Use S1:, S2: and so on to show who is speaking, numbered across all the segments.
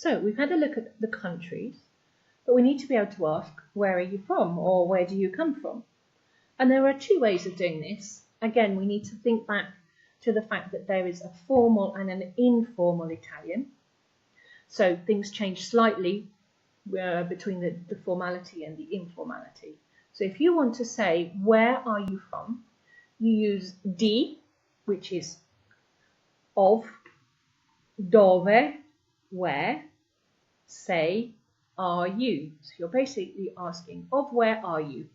S1: So we've had a look at the countries, but we need to be able to ask, where are you from, or where do you come from? And there are two ways of doing this. Again, we need to think back to the fact that there is a formal and an informal Italian. So things change slightly between the formality and the informality. So if you want to say, where are you from, you use di, which is of, dove, where, say, are you. So you're basically asking, of where are you?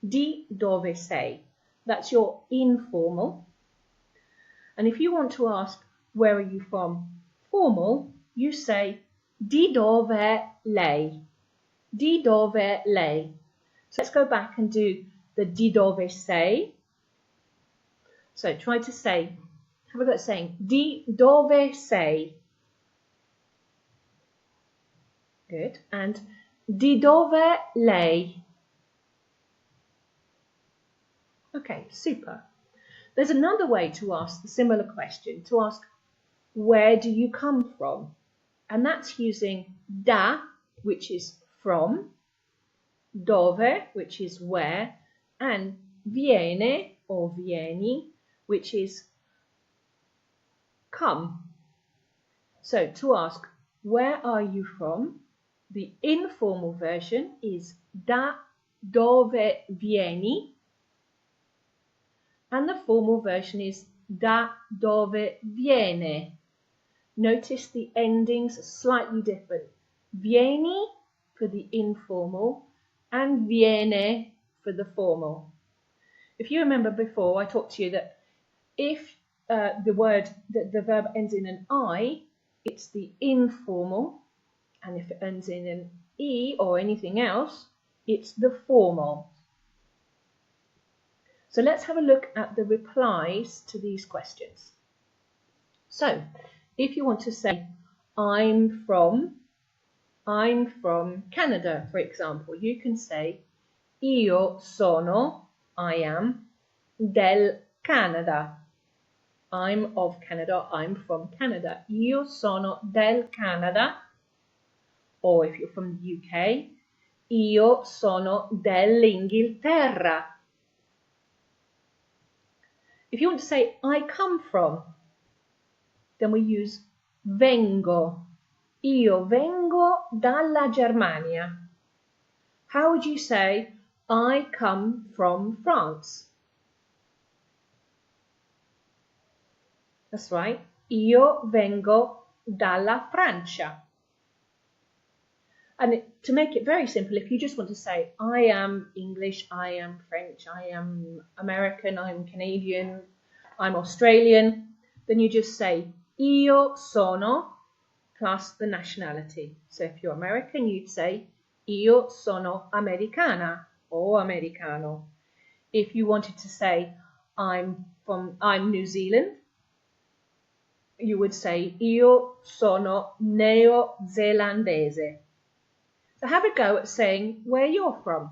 S1: Di dove sei. That's your informal. And if you want to ask, where are you from, formal, you say, di dove lei. Di dove lei. So let's go back and do the di dove sei. So try to say, have a go at saying, di dove sei. Good. And di dove lei. Okay, super. There's another way to ask the similar question, to ask, where do you come from? And that's using da, which is from, dove, which is where, and viene or vieni, which is come. So to ask, where are you from? The informal version is da dove vieni, and the formal version is da dove viene. Notice the endings are slightly different. Vieni for the informal and viene for the formal. If you remember before, I talked to you that if the verb ends in an I, it's the informal, and if it ends in an E or anything else, it's the formal. So let's have a look at the replies to these questions. So if you want to say, I'm from Canada, for example, you can say, io sono, I am, del Canada. I'm of Canada, I'm from Canada. Io sono del Canada. Or if you're from the UK, io sono dell'Inghilterra. If you want to say, I come from, then we use vengo. Io vengo dalla Germania. How would you say, I come from France? That's right. Io vengo dalla Francia. And to make it very simple, if you just want to say, I am English, I am French, I am American, I'm Canadian, I'm Australian, then you just say, io sono plus the nationality. So if you're American, you'd say, io sono americana or americano. If you wanted to say, I'm New Zealand, you would say, io sono neozelandese. So have a go at saying where you're from.